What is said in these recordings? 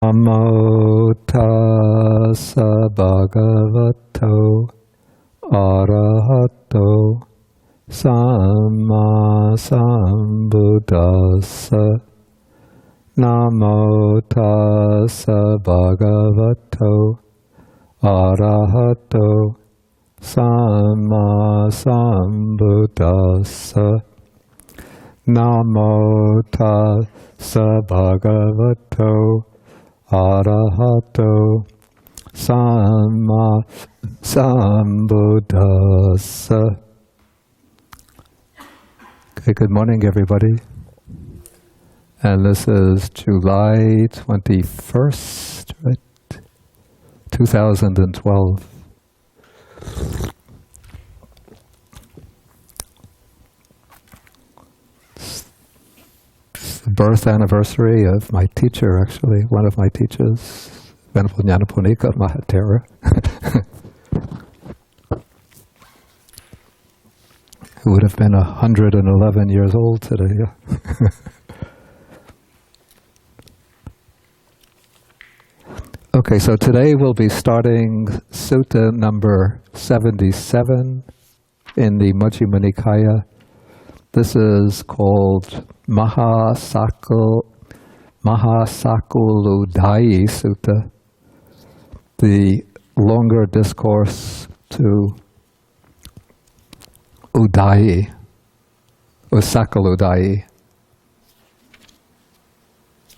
Namo tassa bhagavato arahato samma sambuddhassa. Namo tassa bhagavato arahato samma sambuddhassa. Namo tassa bhagavato arahato samma sambuddhassa. Okay, good morning, everybody. And this is July 21st, right? 2012. It's the birth anniversary of my teacher, actually, one of my teachers, Venerable Nyanaponika Mahatera, who would have been 111 years old today. Okay, so today we'll be starting Sutta number 77 in the Majjhima Nikaya. This is called Maha-sakuludayi Sutta, the longer discourse to Udayi, or Sakuludayi.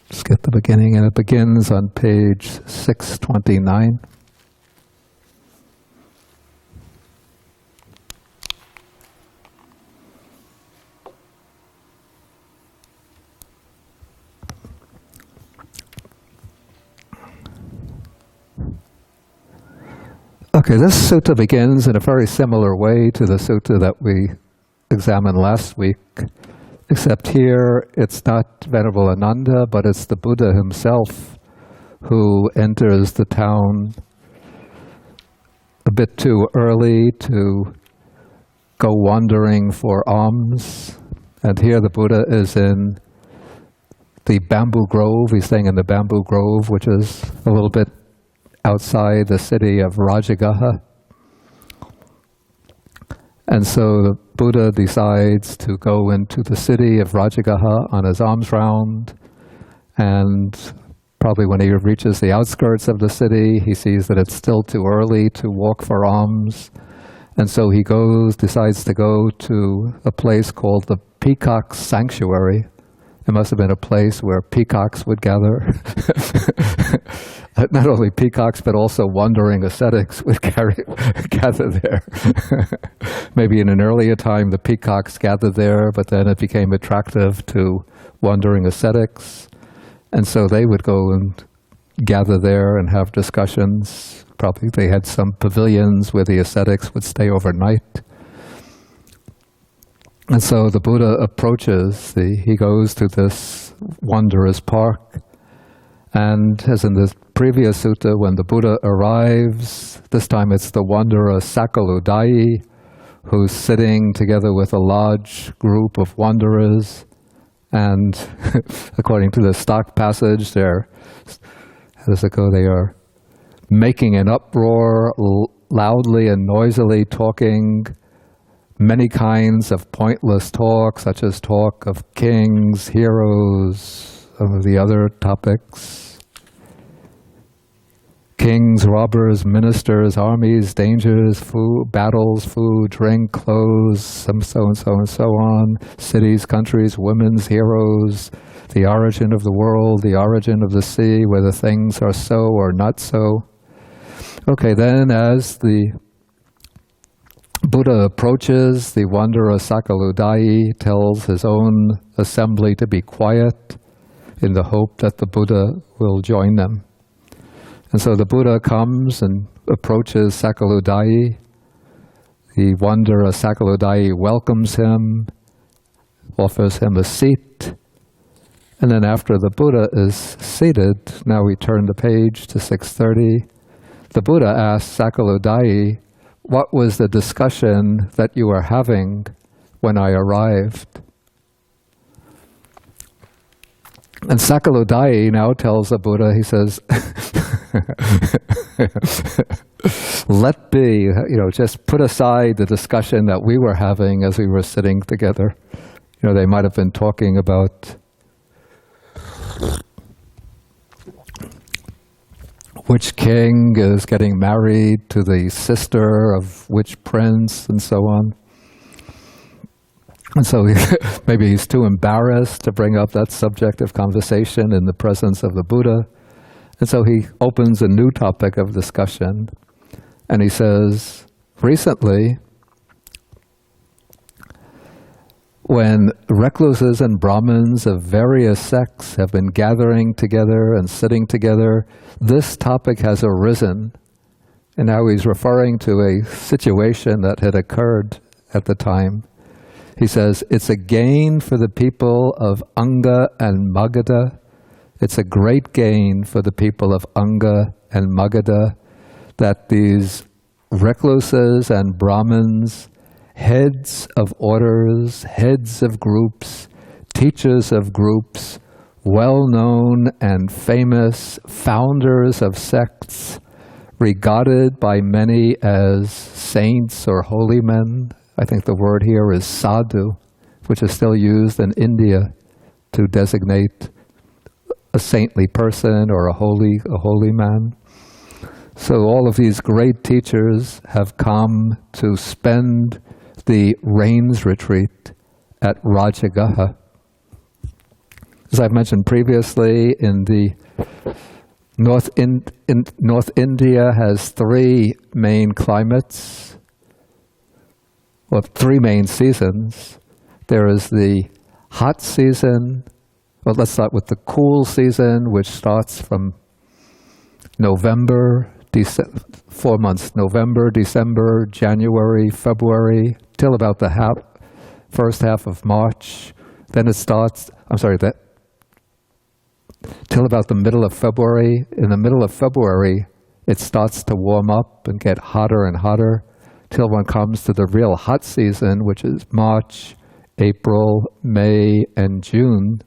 Let's get the beginning, and it begins on page 629. Okay, this sutta begins in a very similar way to the sutta that we examined last week, except here it's not Venerable Ananda, but it's the Buddha himself who enters the town a bit too early to go wandering for alms. And here the Buddha is in the bamboo grove. He's staying in the bamboo grove, which is a little bit outside the city of Rajagaha. And so the Buddha decides to go into the city of Rajagaha on his alms round, and probably when he reaches the outskirts of the city, he sees that it's still too early to walk for alms, and so he decides to go to a place called the Peacock Sanctuary. It must have been a place where peacocks would gather. Not only peacocks, but also wandering ascetics would gather there. Maybe in an earlier time the peacocks gathered there, but then it became attractive to wandering ascetics. And so they would go and gather there and have discussions. Probably they had some pavilions where the ascetics would stay overnight. And so the Buddha approaches, he goes to this wondrous park, and as in the previous sutta, when the Buddha arrives, this time it's the wanderer Sakuludayi, who's sitting together with a large group of wanderers, and according to the stock passage, they are making an uproar, loudly and noisily talking many kinds of pointless talk, such as talk of kings, heroes, some of the other topics. Kings, robbers, ministers, armies, dangers, food, battles, food, drink, clothes, so and so and so on, cities, countries, women's heroes, the origin of the world, the origin of the sea, whether things are so or not so. Okay, then as the Buddha approaches, the wanderer Sakuludayi tells his own assembly to be quiet in the hope that the Buddha will join them. And so the Buddha comes and approaches Sakuludayi. The wanderer Sakuludayi welcomes him, offers him a seat, and then after the Buddha is seated, now we turn the page to 630, the Buddha asks Sakuludayi, "What was the discussion that you were having when I arrived?" And Sakuludayi now tells the Buddha, he says, let be, just put aside the discussion that we were having as we were sitting together. They might have been talking about which king is getting married to the sister of which prince, and so on. And so maybe he's too embarrassed to bring up that subject of conversation in the presence of the Buddha. And so he opens a new topic of discussion. And he says, recently, when recluses and Brahmins of various sects have been gathering together and sitting together, this topic has arisen. And now he's referring to a situation that had occurred at the time. He says, it's a gain for the people of Anga and Magadha. It's a great gain for the people of Anga and Magadha that these recluses and Brahmins, heads of orders, heads of groups, teachers of groups, well-known and famous founders of sects, regarded by many as saints or holy men. I think the word here is sadhu, which is still used in India to designate a saintly person or a holy man. So all of these great teachers have come to spend the rains retreat at Rajagaha. As I've mentioned previously, in the North India has three main climates. Well, three main seasons. There is the hot season. Well, let's start with the cool season, which starts from November, 4 months, November, December, January, February, till about the first half of March. Then it starts, till about the middle of February. In the middle of February, it starts to warm up and get hotter and hotter, till one comes to the real hot season, which is March, April, May, and June.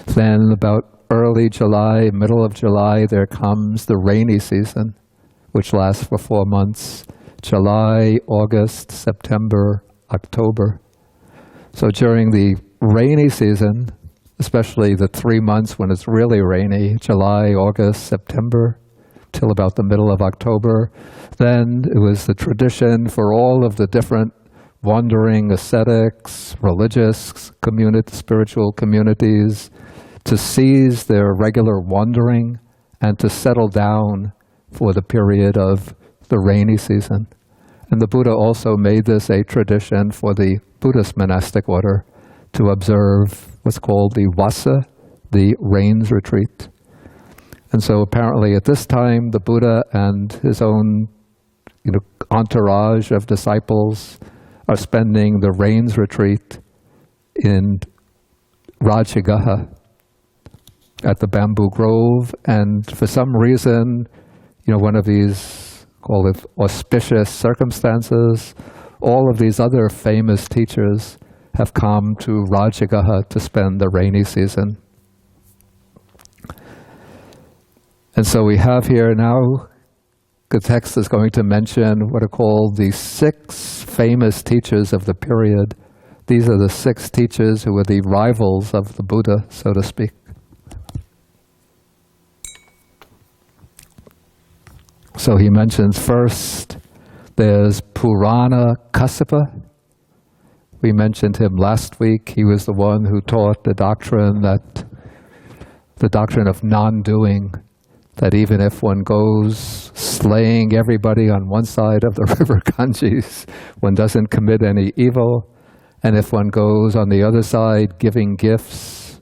Then about early July, middle of July, there comes the rainy season, which lasts for 4 months. July, August, September, October. So during the rainy season, especially the 3 months when it's really rainy, July, August, September, till about the middle of October, then it was the tradition for all of the different wandering ascetics, religious spiritual communities to cease their regular wandering and to settle down for the period of the rainy season. And the Buddha also made this a tradition for the Buddhist monastic order to observe what's called the Vassa, the rains retreat. And so apparently at this time, the Buddha and his own entourage of disciples are spending the rains retreat in Rajagaha at the bamboo grove. And for some reason, one of these, call it auspicious circumstances, all of these other famous teachers have come to Rajagaha to spend the rainy season. And so we have here now, the text is going to mention what are called the 6 famous teachers of the period. These are the 6 teachers who were the rivals of the Buddha, so to speak. So he mentions first, there's Purana Kassapa. We mentioned him last week. He was the one who taught the doctrine of non-doing, that even if one goes slaying everybody on one side of the river Ganges, one doesn't commit any evil. And if one goes on the other side giving gifts,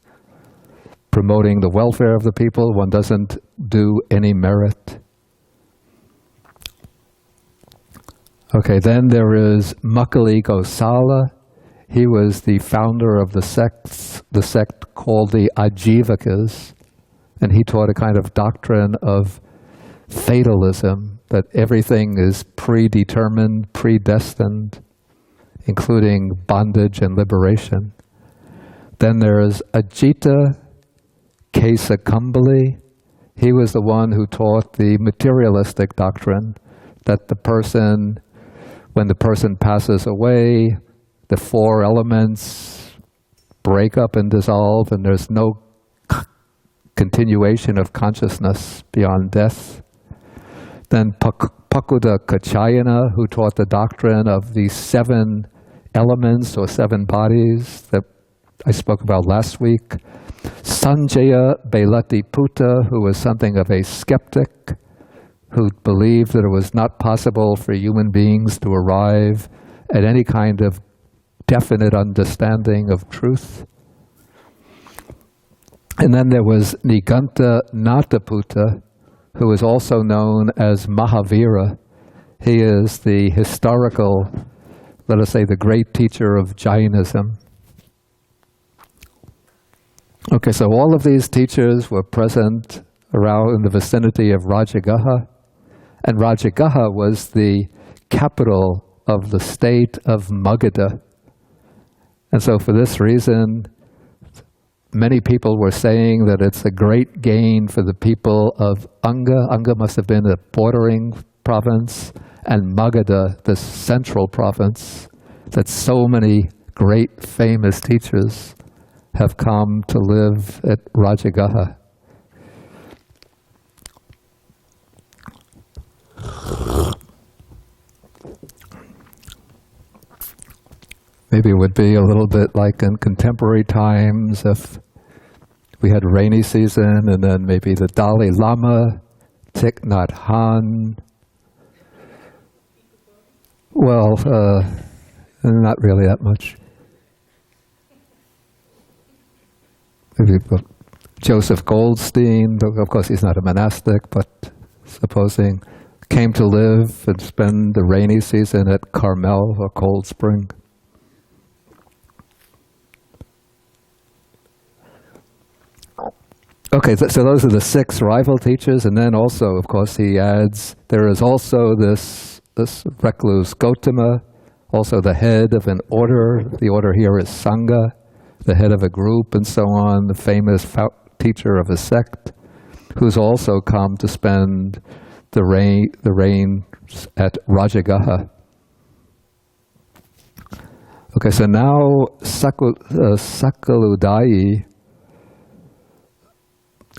promoting the welfare of the people, one doesn't do any merit. Okay, then there is Makali Gosala. He was the founder of the sect called the Ajivakas. And he taught a kind of doctrine of fatalism, that everything is predetermined, predestined, including bondage and liberation. Then there's Ajita Kesakambali. He was the one who taught the materialistic doctrine that the person, when the person passes away, the four elements break up and dissolve, and there's no continuation of consciousness beyond death. Then Pakuda Kachayana, who taught the doctrine of the 7 elements or 7 bodies that I spoke about last week. Sanjaya Belatiputta, who was something of a skeptic, who believed that it was not possible for human beings to arrive at any kind of definite understanding of truth. And then there was Niganta Nataputta, who is also known as Mahavira. He is the historical, let us say, the great teacher of Jainism. Okay, so all of these teachers were present around in the vicinity of Rajagaha, and Rajagaha was the capital of the state of Magadha. And so for this reason, many people were saying that it's a great gain for the people of Anga. Anga must have been a bordering province, and Magadha, the central province, that so many great famous teachers have come to live at Rajagaha. Maybe it would be a little bit like in contemporary times if we had rainy season and then maybe the Dalai Lama, Thich Nhat Hanh. Well, not really that much. Maybe Joseph Goldstein, of course he's not a monastic, but supposing came to live and spend the rainy season at Carmel, or Cold Spring. Okay, so those are the 6 rival teachers, and then also, of course, he adds, there is also this recluse Gautama, also the head of an order. The order here is Sangha, the head of a group, and so on, the famous teacher of a sect, who's also come to spend the rains at Rajagaha. Okay, so now Sakuludayi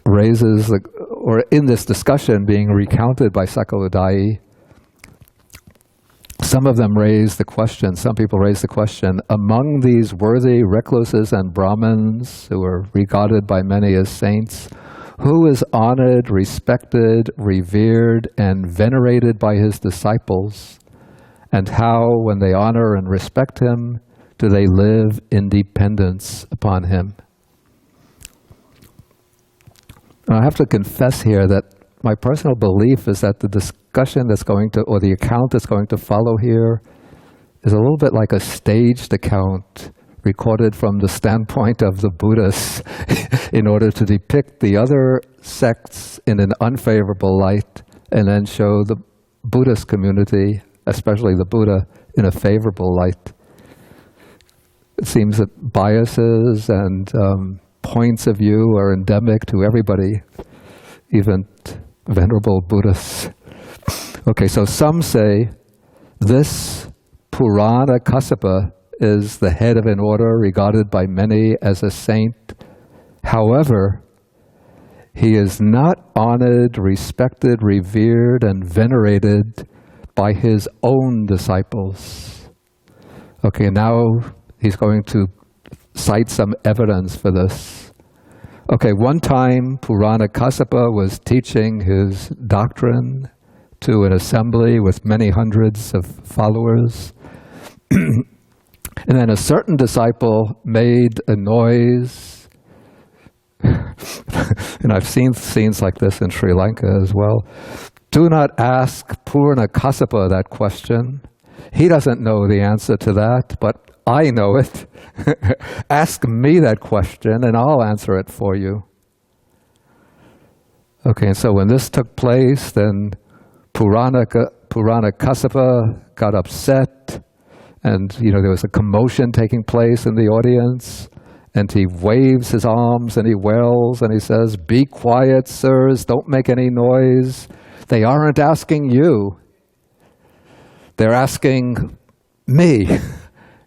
raises, or in this discussion being recounted by Sakuludayi, some of them raise the question, some people raise the question, among these worthy recluses and Brahmins who are regarded by many as saints, who is honored, respected, revered, and venerated by his disciples, and how, when they honor and respect him, do they live in dependence upon him? I have to confess here that my personal belief is that the discussion that's going to, or the account that's going to follow here, is a little bit like a staged account recorded from the standpoint of the Buddhists in order to depict the other sects in an unfavorable light and then show the Buddhist community, especially the Buddha, in a favorable light. It seems that biases and points of view are endemic to everybody, even venerable Buddhists. Okay, so some say this Purana Kassapa is the head of an order regarded by many as a saint. However, he is not honored, respected, revered, and venerated by his own disciples. Okay, now he's going to cite some evidence for this. Okay, one time Purana Kassapa was teaching his doctrine to an assembly with many hundreds of followers. And then a certain disciple made a noise. And I've seen scenes like this in Sri Lanka as well. Do not ask Purana Kassapa that question. He doesn't know the answer to that, but I know it. Ask me that question and I'll answer it for you. Okay, and so when this took place, then Purana Kassapa got upset, and there was a commotion taking place in the audience, And he waves his arms and he wails and he says, "Be quiet, sirs, don't make any noise. They aren't asking you. They're asking me,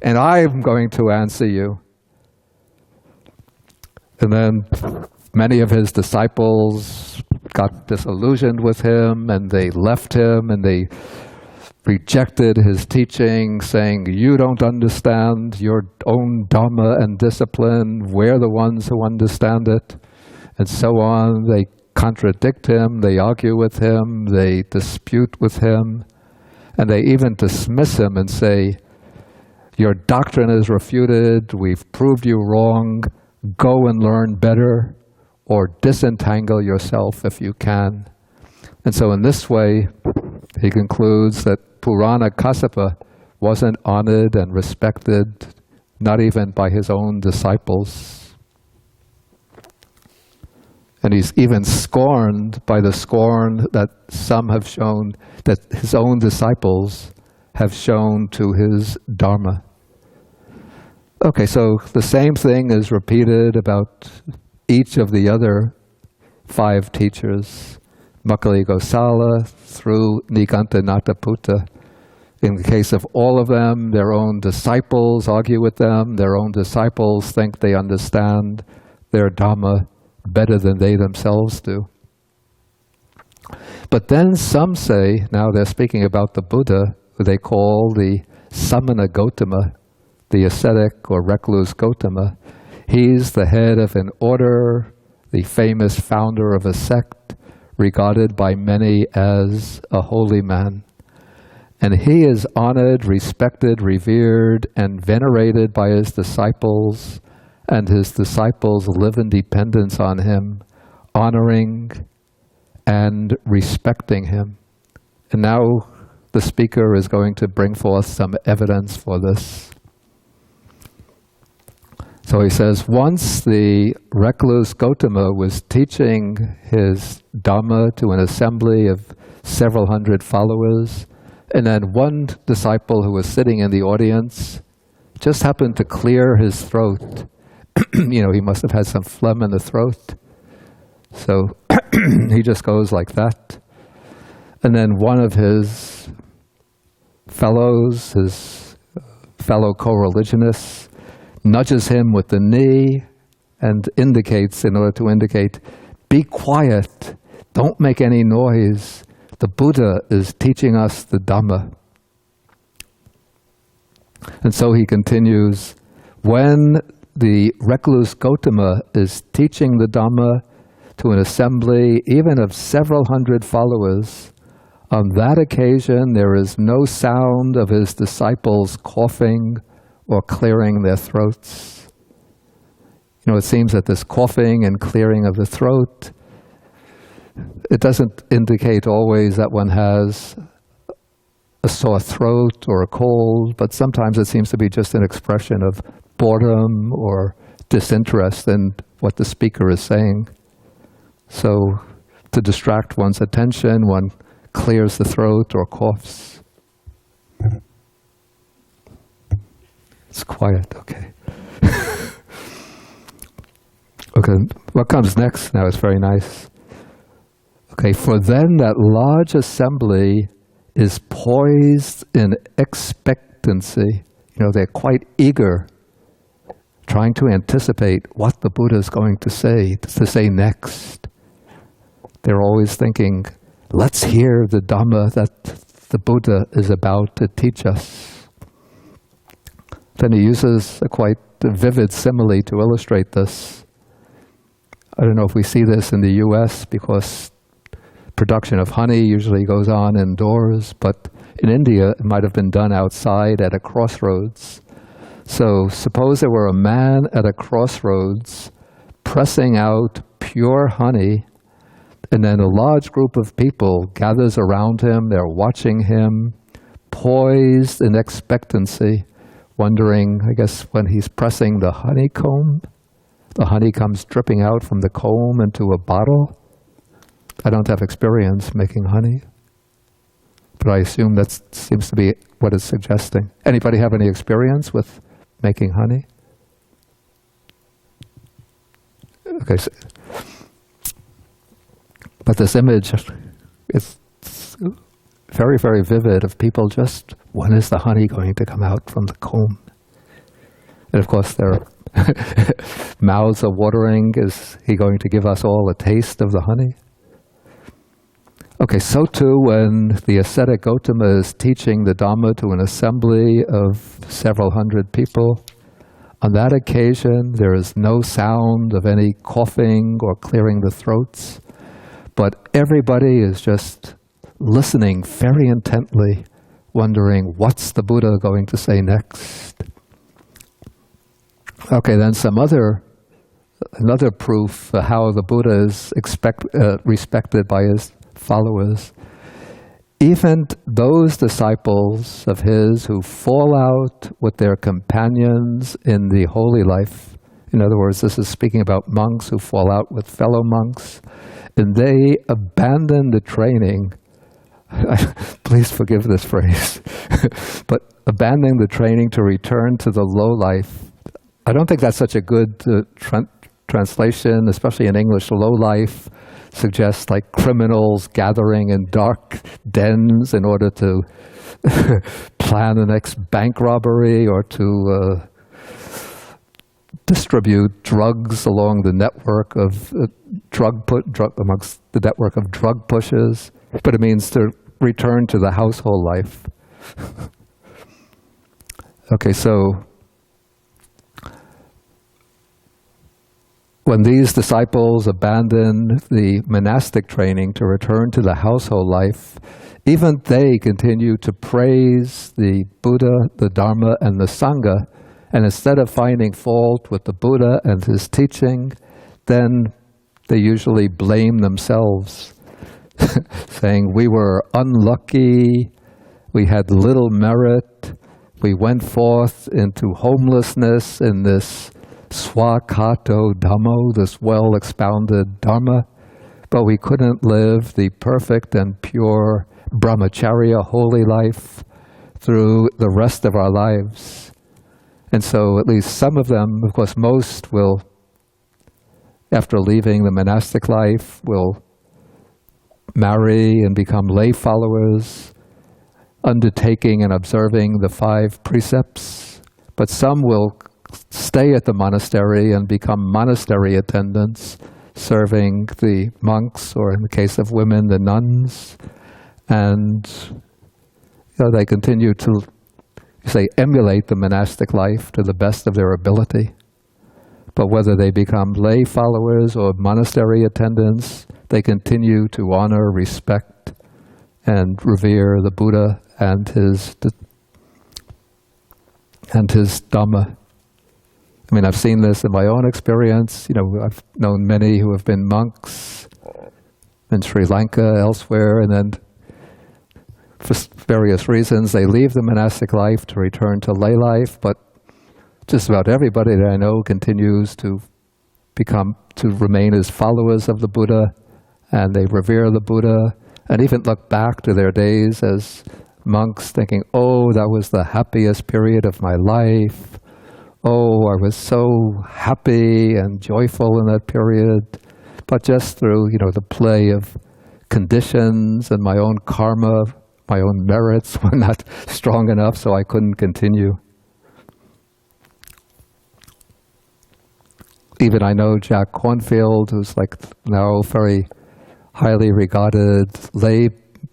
and I'm going to answer you." And then many of his disciples got disillusioned with him, and they left him, and they rejected his teaching, saying, "You don't understand your own Dhamma and discipline. We're the ones who understand it," and so on. They contradict him, they argue with him, they dispute with him, and they even dismiss him and say, "Your doctrine is refuted, we've proved you wrong, go and learn better, or disentangle yourself if you can." And so in this way, he concludes that Purana Kassapa wasn't honored and respected, not even by his own disciples. And he's even scorned by the scorn that some have shown, that his own disciples have shown to his Dharma. Okay, so the same thing is repeated about each of the other 5 teachers, Makkhali Gosala through Nigantanataputta. In the case of all of them, their own disciples argue with them, their own disciples think they understand their Dhamma better than they themselves do. But then some say, now they're speaking about the Buddha, who they call the Samana Gotama, the ascetic or recluse Gotama. He's the head of an order, the famous founder of a sect, regarded by many as a holy man. And he is honored, respected, revered, and venerated by his disciples, and his disciples live in dependence on him, honoring and respecting him. And now the speaker is going to bring forth some evidence for this. So he says, once the recluse Gotama was teaching his Dhamma to an assembly of several hundred followers, and then one disciple who was sitting in the audience just happened to clear his throat. You know, he must have had some phlegm in the throat. So he just goes like that. And then one of his fellows, his fellow co-religionists, nudges him with the knee and indicates, in order to indicate, "Be quiet, don't make any noise. The Buddha is teaching us the Dhamma." And so he continues, when the recluse Gotama is teaching the Dhamma to an assembly, even of several hundred followers, on that occasion there is no sound of his disciples coughing or clearing their throats. You know, it seems that this coughing and clearing of the throat, it doesn't indicate always that one has a sore throat or a cold, but sometimes it seems to be just an expression of boredom or disinterest in what the speaker is saying. So to distract one's attention, one clears the throat or coughs. It's quiet, okay. Okay, what comes next now is very nice. Okay, for then that large assembly is poised in expectancy. You know, they're quite eager, trying to anticipate what the Buddha is going to say next. They're always thinking, let's hear the Dhamma that the Buddha is about to teach us. Then he uses a quite vivid simile to illustrate this. I don't know if we see this in the US because production of honey usually goes on indoors, but in India it might have been done outside at a crossroads. So suppose there were a man at a crossroads pressing out pure honey, and then a large group of people gathers around him, they're watching him, poised in expectancy, wondering, I guess, when he's pressing the honeycomb, the honey comes dripping out from the comb into a bottle. I don't have experience making honey, but I assume that seems to be what it's suggesting. Anybody have any experience with making honey? Okay, so, but this image is very, very vivid of people just, when is the honey going to come out from the comb? And of course their mouths are watering. Is he going to give us all a taste of the honey? Okay, so too when the ascetic Gautama is teaching the Dhamma to an assembly of several hundred people, on that occasion there is no sound of any coughing or clearing the throats, but everybody is just listening very intently, wondering what's the Buddha going to say next. Okay, then another proof how the Buddha is respected by his followers. Even those disciples of his who fall out with their companions in the holy life, in other words, this is speaking about monks who fall out with fellow monks, and they abandon the training, please forgive this phrase, but abandoning the training to return to the low life. I don't think that's such a good translation, especially in English. Low life suggests like criminals gathering in dark dens in order to plan the next bank robbery or to distribute drugs along the network of amongst the network of drug pushers. But it means to return to the household life. Okay, so when these disciples abandon the monastic training to return to the household life, even they continue to praise the Buddha, the Dharma, and the Sangha, and instead of finding fault with the Buddha and his teaching, then they usually blame themselves, saying, we were unlucky, we had little merit, we went forth into homelessness in this swakato dhammo, this well-expounded dharma, but we couldn't live the perfect and pure brahmacharya, holy life, through the rest of our lives. And so at least some of them, of course most will, after leaving the monastic life, will marry and become lay followers, undertaking and observing the 5 precepts, but some will stay at the monastery and become monastery attendants, serving the monks, or in the case of women, the nuns. And they continue to, emulate the monastic life to the best of their ability. But whether they become lay followers or monastery attendants, they continue to honor, respect, and revere the Buddha and his Dhamma. I mean, I've seen this in my own experience. I've known many who have been monks in Sri Lanka, elsewhere, and then for various reasons they leave the monastic life to return to lay life, but just about everybody that I know continues to remain as followers of the Buddha, and they revere the Buddha, and even look back to their days as monks thinking, oh, that was the happiest period of my life. Oh, I was so happy and joyful in that period. But just through, the play of conditions and my own karma, my own merits were not strong enough, so I couldn't continue. Even I know Jack Cornfield, who's now very highly regarded lay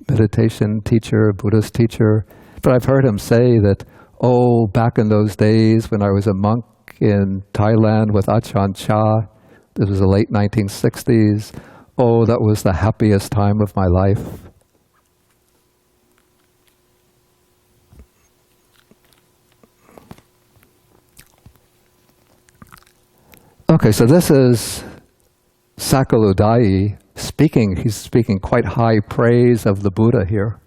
meditation teacher, Buddhist teacher. But I've heard him say that, oh, back in those days when I was a monk in Thailand with Ajahn Chah, this was the late 1960s, oh, that was the happiest time of my life. Okay, so this is Sakuludayi speaking. He's speaking quite high praise of the Buddha here.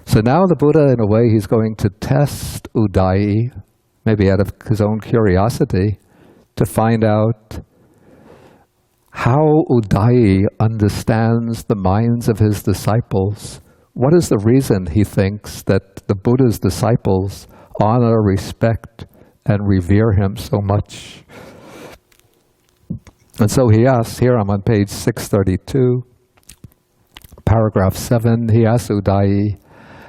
So now the Buddha, in a way, he's going to test Udayi, maybe out of his own curiosity, to find out how Udayi understands the minds of his disciples. What is the reason he thinks that the Buddha's disciples honor, respect, and revere him so much? And so he asks, here I'm on page 632, paragraph 7, he asks Udayi,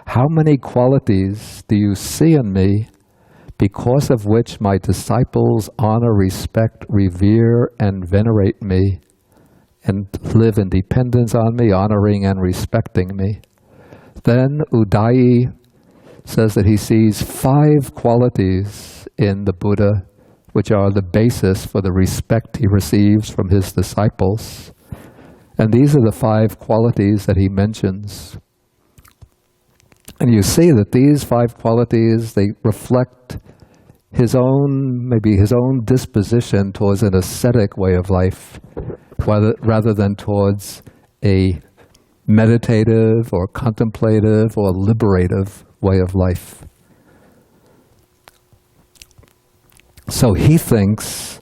how many qualities do you see in me because of which my disciples honor, respect, revere, and venerate me, and live in dependence on me, honoring and respecting me? Then Udayi says that he sees 5 qualities in the Buddha which are the basis for the respect he receives from his disciples. And these are the 5 qualities that he mentions. And you see that these 5 qualities, they reflect his own, maybe his own disposition towards an ascetic way of life, rather than towards a meditative or contemplative or liberative way of life. So he thinks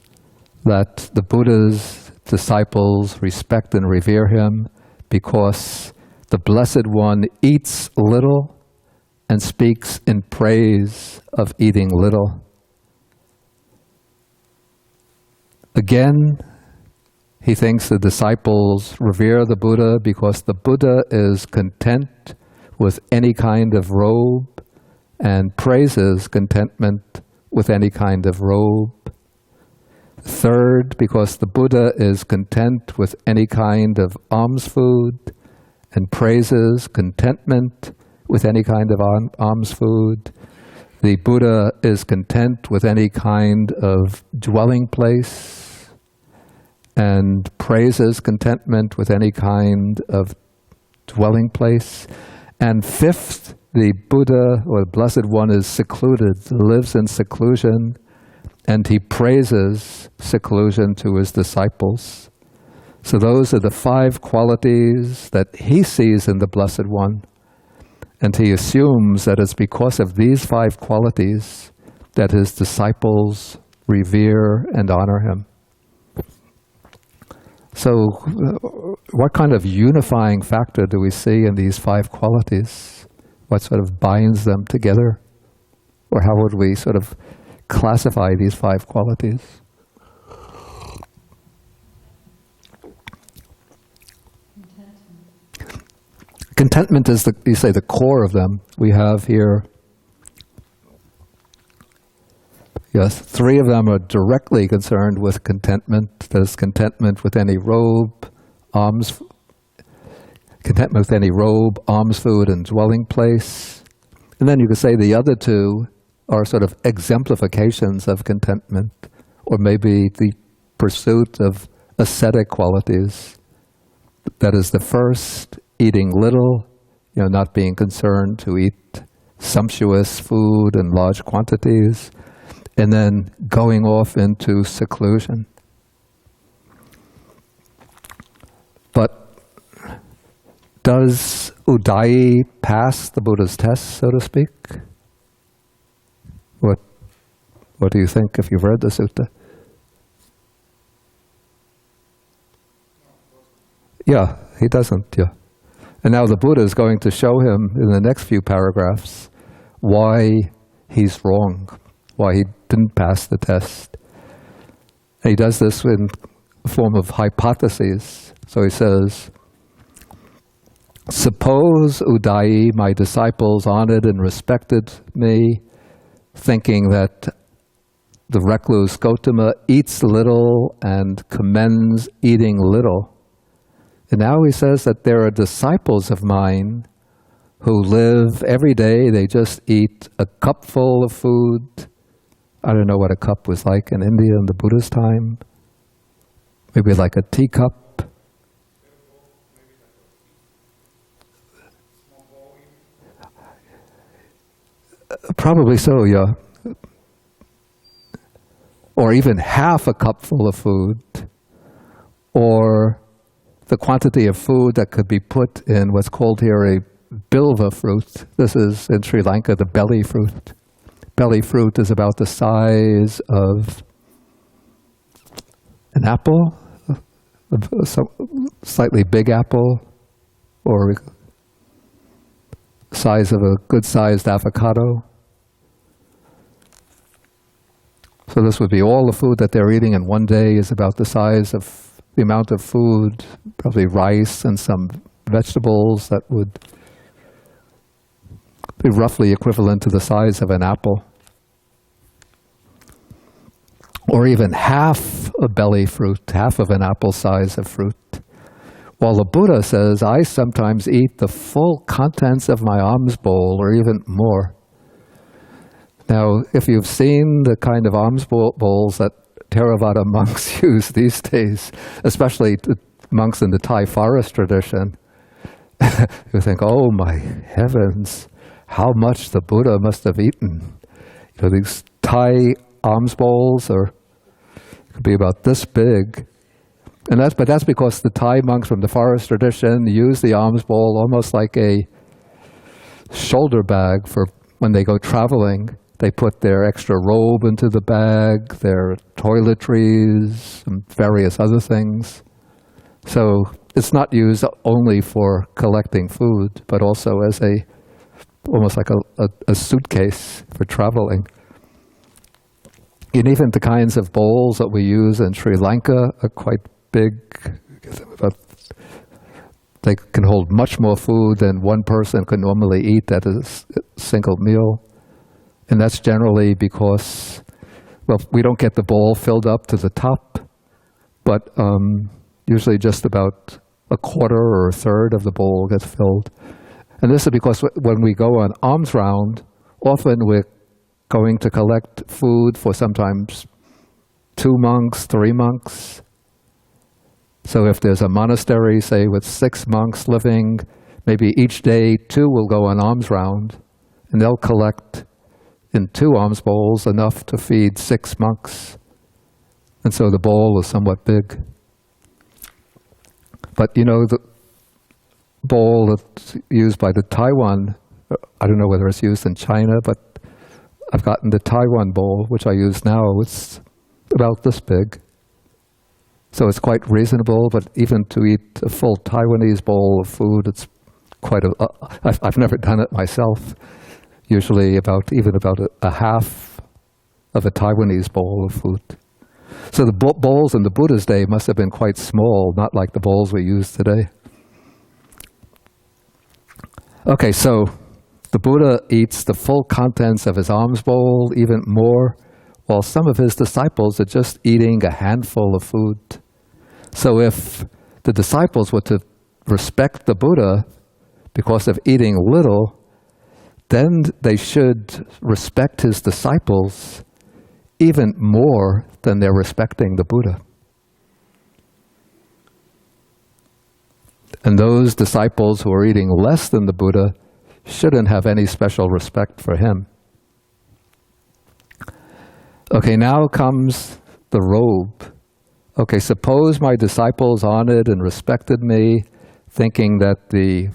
that the Buddha's disciples respect and revere him because the Blessed One eats little and speaks in praise of eating little. Again, he thinks the disciples revere the Buddha because the Buddha is content with any kind of robe and praises contentment with any kind of robe. Third, because the Buddha is content with any kind of alms food and praises contentment with any kind of alms food. The Buddha is content with any kind of dwelling place and praises contentment with any kind of dwelling place. And fifth, the Buddha or the Blessed One is secluded, lives in seclusion, and he praises seclusion to his disciples. So those are the 5 qualities that he sees in the Blessed One. And he assumes that it's because of these 5 qualities that his disciples revere and honor him. So what kind of unifying factor do we see in these 5 qualities? What sort of binds them together? Or how would we sort of classify these 5 qualities? Contentment is, you say, the core of them. We have here, yes, 3 of them are directly concerned with contentment. That is contentment with any robe, contentment with any robe, alms food, and dwelling place. And then you could say the other 2 are sort of exemplifications of contentment, or maybe the pursuit of ascetic qualities. That is the first, eating little, not being concerned to eat sumptuous food in large quantities, and then going off into seclusion. But does Udayi pass the Buddha's test, so to speak? What do you think if you've read the sutta? Yeah, he doesn't, yeah. And now the Buddha is going to show him in the next few paragraphs why he's wrong, why he didn't pass the test. And he does this in the form of hypotheses. So he says, suppose, Udayi, my disciples honored and respected me, thinking that the recluse Gotama eats little and commends eating little. And now he says that there are disciples of mine who live every day, they just eat a cupful of food. I don't know what a cup was like in India in the Buddha's time. Maybe like a teacup. Probably so, yeah. Or even half a cupful of food. Or the quantity of food that could be put in what's called here a bilva fruit. This is in Sri Lanka the belly fruit. Belly fruit is about the size of an apple, a slightly big apple, or size of a good-sized avocado. So this would be all the food that they're eating in one day is about the size of the amount of food, probably rice and some vegetables that would be roughly equivalent to the size of an apple. Or even half a belly fruit, half of an apple size of fruit. While the Buddha says, I sometimes eat the full contents of my alms bowl, or even more. Now, if you've seen the kind of alms bowls that Theravada monks use these days, especially the monks in the Thai forest tradition, you think, oh my heavens, how much the Buddha must have eaten. You know, these Thai alms bowls could be about this big. But that's because the Thai monks from the forest tradition use the alms bowl almost like a shoulder bag for when they go traveling. They put their extra robe into the bag, their toiletries, and various other things. So it's not used only for collecting food, but also as almost like a suitcase for traveling. And even the kinds of bowls that we use in Sri Lanka are quite big. They can hold much more food than one person could normally eat at a single meal. And that's generally because, well, we don't get the bowl filled up to the top, but usually just about a quarter or a third of the bowl gets filled. And this is because when we go on alms round, often we're going to collect food for sometimes 2 monks, 3 monks. So if there's a monastery, say, with 6 monks living, maybe each day 2 will go on alms round, and they'll collect in 2 alms bowls enough to feed 6 monks. And so the bowl is somewhat big. But you know, the bowl that's used by the Taiwan, I don't know whether it's used in China, but I've gotten the Taiwan bowl, which I use now. It's about this big. So it's quite reasonable, but even to eat a full Taiwanese bowl of food, it's quite I've never done it myself. Usually about a half of a Taiwanese bowl of food. So the bowls in the Buddha's day must have been quite small, not like the bowls we use today. Okay, so the Buddha eats the full contents of his alms bowl, even more, while some of his disciples are just eating a handful of food. So if the disciples were to respect the Buddha because of eating little, then they should respect his disciples even more than they're respecting the Buddha. And those disciples who are eating less than the Buddha shouldn't have any special respect for him. Okay, now comes the robe. Okay, suppose my disciples honored and respected me, thinking that the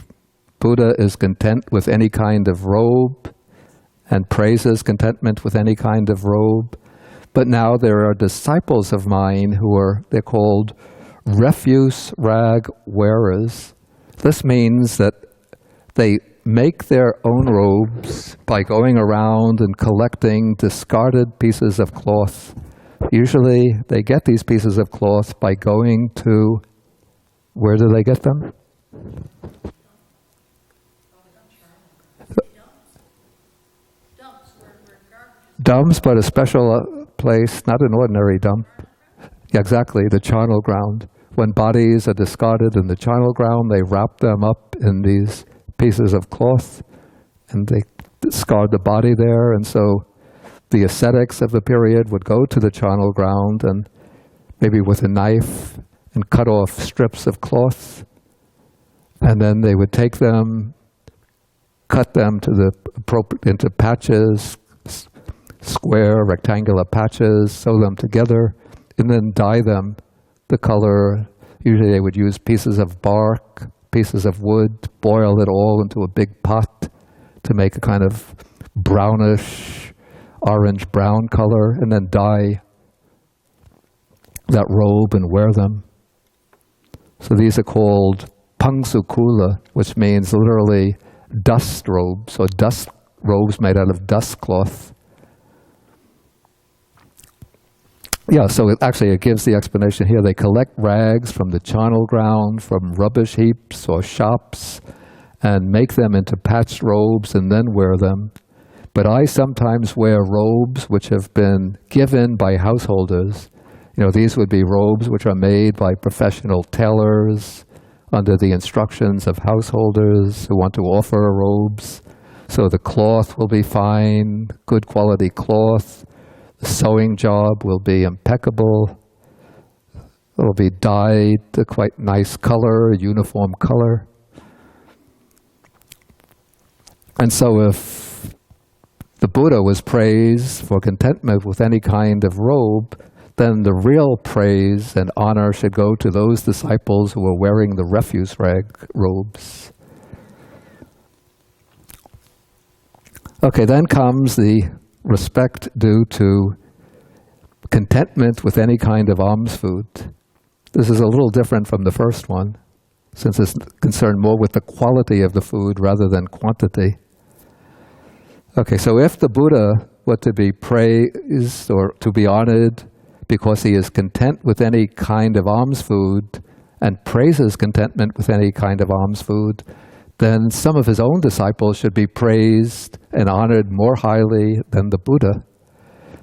Buddha is content with any kind of robe and praises contentment with any kind of robe. But now there are disciples of mine they're called refuse rag wearers. This means that they make their own robes by going around and collecting discarded pieces of cloth. Usually they get these pieces of cloth by going to, where do they get them? Dumps, but a special place, not an ordinary dump. Yeah, exactly, the charnel ground. When bodies are discarded in the charnel ground, they wrap them up in these pieces of cloth, and they discard the body there. And so the ascetics of the period would go to the charnel ground and maybe with a knife and cut off strips of cloth, and then they would take them, cut them into patches, square, rectangular patches, sew them together, and then dye them the color. Usually they would use pieces of bark, pieces of wood, boil it all into a big pot to make a kind of brownish, orange-brown color, and then dye that robe and wear them. So these are called pangsukula, which means literally dust robes, or dust robes made out of dust cloth. Yeah, so it gives the explanation here. They collect rags from the charnel ground, from rubbish heaps or shops, and make them into patched robes and then wear them. But I sometimes wear robes which have been given by householders. These would be robes which are made by professional tailors under the instructions of householders who want to offer robes. So the cloth will be fine, good quality cloth. The sewing job will be impeccable. It will be dyed a quite nice color, a uniform color. And so if the Buddha was praised for contentment with any kind of robe, then the real praise and honor should go to those disciples who were wearing the refuse rag robes. Okay, then comes the respect due to contentment with any kind of alms food. This is a little different from the first one, since it's concerned more with the quality of the food rather than quantity. Okay, so if the Buddha were to be praised or to be honored because he is content with any kind of alms food and praises contentment with any kind of alms food, then some of his own disciples should be praised and honored more highly than the Buddha.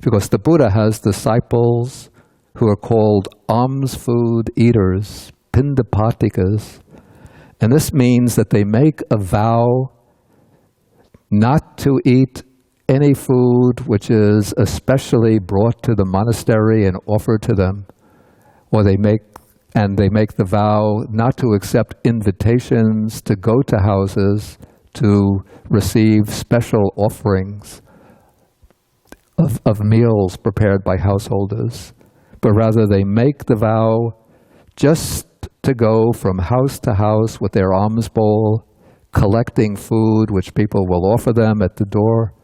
Because the Buddha has disciples who are called alms food eaters, pindapatikas. And this means that they make a vow not to eat any food which is especially brought to the monastery and offered to them. Or they make the vow not to accept invitations to go to houses to receive special offerings of meals prepared by householders. But rather they make the vow just to go from house to house with their alms bowl, collecting food which people will offer them at the door,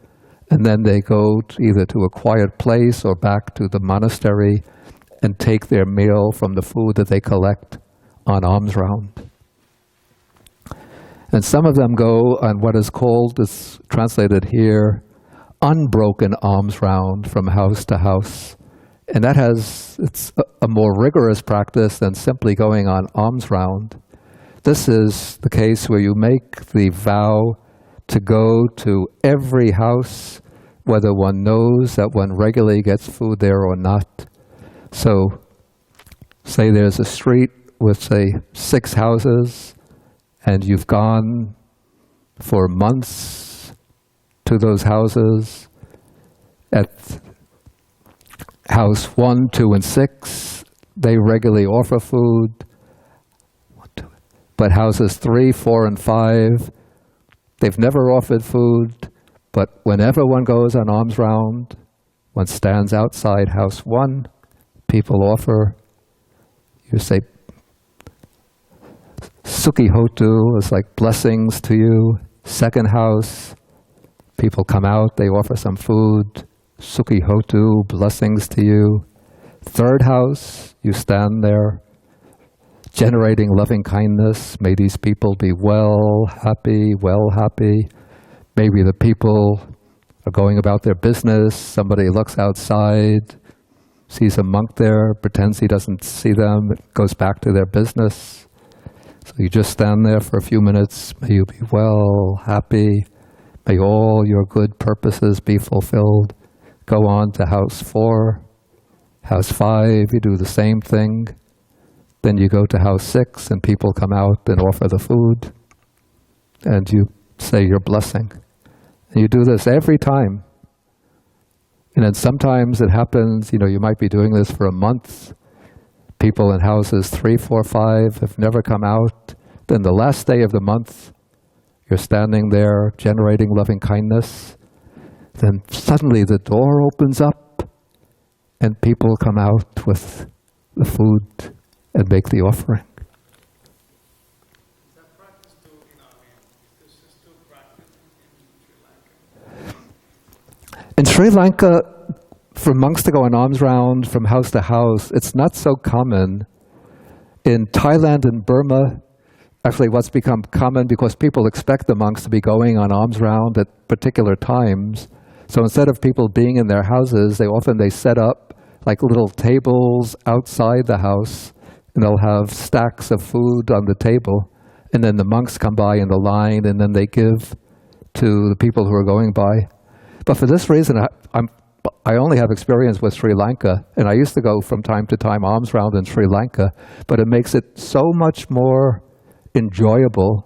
and then they go either to a quiet place or back to the monastery and take their meal from the food that they collect on alms round. And some of them go on what is called, is translated here, unbroken alms round from house to house. And it's a more rigorous practice than simply going on alms round. This is the case where you make the vow to go to every house, whether one knows that one regularly gets food there or not. So, say there's a street with, say, 6 houses, and you've gone for months to those houses. At house 1, 2, and 6, they regularly offer food. But houses 3, 4, and 5, they've never offered food. But whenever one goes on alms round, one stands outside house 1, people offer, you say, Sukhi Hotu is like blessings to you. Second house, people come out, they offer some food. Sukhi Hotu, blessings to you. Third house, you stand there, generating loving kindness. May these people be well happy. Maybe the people are going about their business. Somebody looks outside, sees a monk there, pretends he doesn't see them, goes back to their business. So you just stand there for a few minutes. May you be well, happy. May all your good purposes be fulfilled. Go on to house 4, house 5, you do the same thing. Then you go to house 6 and people come out and offer the food. And you say your blessing. And you do this every time. And then sometimes it happens, you might be doing this for a month. People in houses 3, 4, 5 have never come out. Then the last day of the month, you're standing there generating loving kindness. Then suddenly the door opens up and people come out with the food and make the offering. Is that practice too, this is too practiced in Sri Lanka? In Sri Lanka, for monks to go on alms round from house to house, it's not so common. In Thailand and Burma, actually what's become common because people expect the monks to be going on alms round at particular times. So instead of people being in their houses, they set up like little tables outside the house, and they'll have stacks of food on the table, and then the monks come by in the line, and then they give to the people who are going by. But for this reason, I only have experience with Sri Lanka, and I used to go from time to time alms round in Sri Lanka, but it makes it so much more enjoyable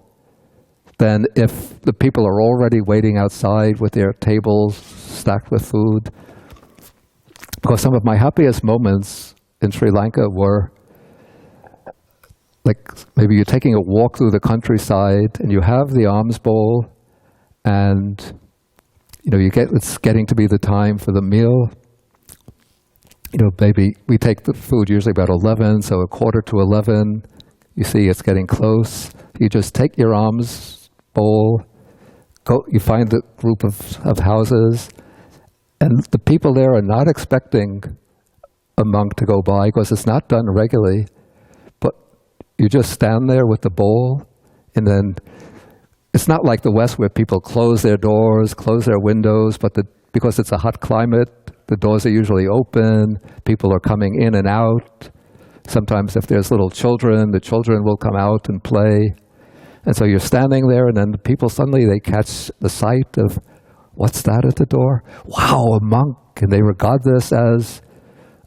than if the people are already waiting outside with their tables stacked with food. Because some of my happiest moments in Sri Lanka were like maybe you're taking a walk through the countryside and you have the alms bowl, and it's getting to be the time for the meal. Maybe we take the food usually about 11, so 11:15, you see it's getting close. You just take your alms bowl, you find the group of houses, and the people there are not expecting a monk to go by because it's not done regularly, but you just stand there with the bowl, and then it's not like the West where people close their doors, close their windows, but because it's a hot climate, the doors are usually open, people are coming in and out. Sometimes if there's little children, the children will come out and play. And so you're standing there, and then the people suddenly, they catch the sight of, what's that at the door? Wow, a monk! And they regard this as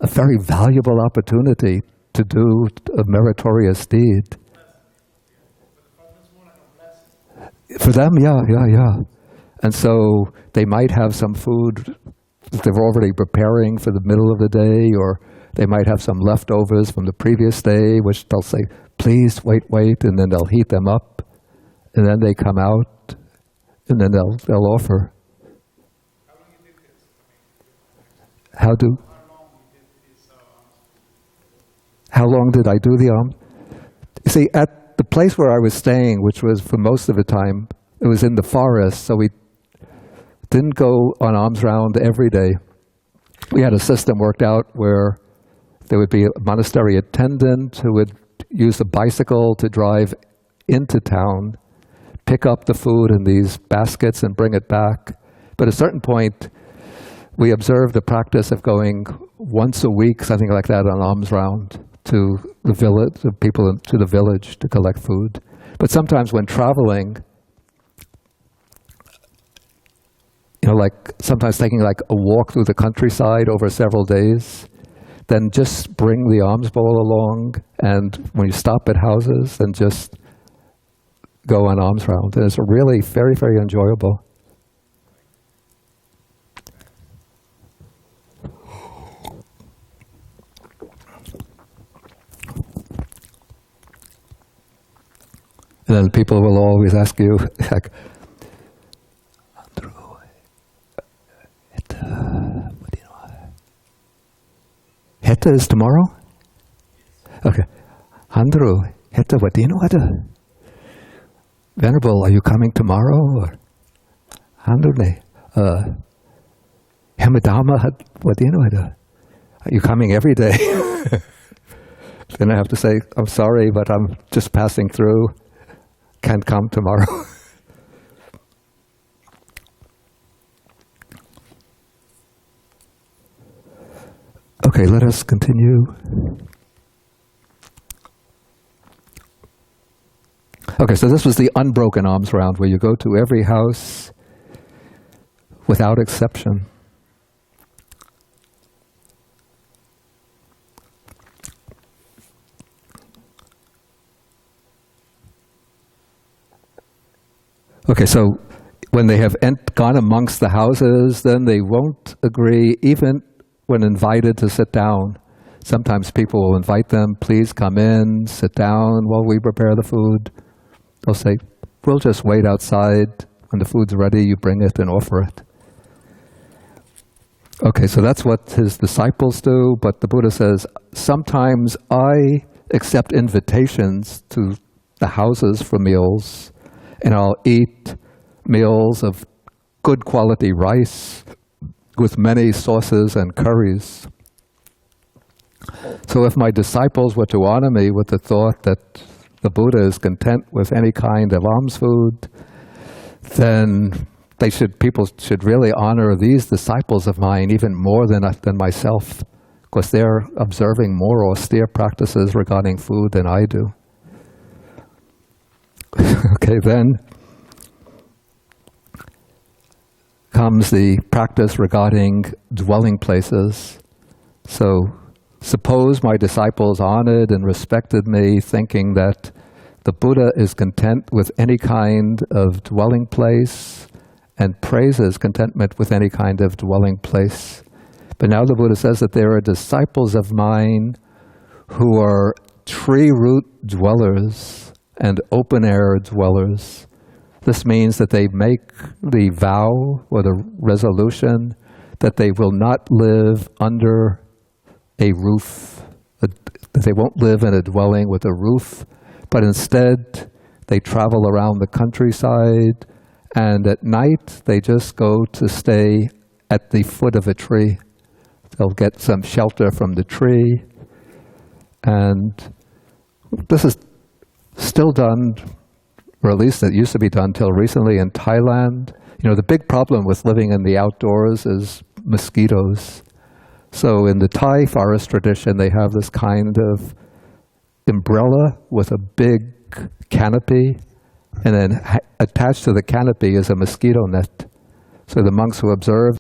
a very valuable opportunity to do a meritorious deed. For them, yeah. And so they might have some food that they're already preparing for the middle of the day, or they might have some leftovers from the previous day, which they'll say, please wait, and then they'll heat them up, and then they come out, and then they'll offer. How long did I do the alms? You see, at the place where I was staying, which was for most of the time, it was in the forest, so we didn't go on alms round every day. We had a system worked out where there would be a monastery attendant who would use a bicycle to drive into town, pick up the food in these baskets and bring it back. But at a certain point, we observed the practice of going once a week, something like that, on alms round to the village, the people to the village to collect food. But sometimes when traveling, like sometimes taking like a walk through the countryside over several days, then just bring the alms bowl along, and when you stop at houses, then just go on alms round. And it's really very, very enjoyable. And then people will always ask you, like, Heta is tomorrow? Okay. Andrew, Heta, what do you know? Venerable, are you coming tomorrow? Or Andrew, Hemadama, what do you know? Are you coming every day? Then I have to say, I'm sorry, but I'm just passing through. Can't come tomorrow. Okay, let us continue. Okay, so this was the unbroken alms round, where you go to every house without exception. Okay, so when they have gone amongst the houses, then they won't agree, even when invited to sit down. Sometimes people will invite them, please come in, sit down while we prepare the food. They'll say, we'll just wait outside. When the food's ready, you bring it and offer it. Okay, so that's what his disciples do, but the Buddha says, sometimes I accept invitations to the houses for meals, and I'll eat meals of good quality rice with many sauces and curries. So if my disciples were to honor me with the thought that the Buddha is content with any kind of alms food, then people should really honor these disciples of mine even more than myself, course, they're observing more austere practices regarding food than I do. Okay, then comes the practice regarding dwelling places. So suppose my disciples honored and respected me, thinking that the Buddha is content with any kind of dwelling place and praises contentment with any kind of dwelling place. But now the Buddha says that there are disciples of mine who are tree root dwellers and open air dwellers. This means that they make the vow or the resolution that they will not live under a roof, that they won't live in a dwelling with a roof, but instead they travel around the countryside, and at night they just go to stay at the foot of a tree. They'll get some shelter from the tree, and this is still done, or at least it used to be done till recently in Thailand. You know, the big problem with living in the outdoors is mosquitoes. So in the Thai forest tradition, they have this kind of umbrella with a big canopy, and then attached to the canopy is a mosquito net. So the monks who observe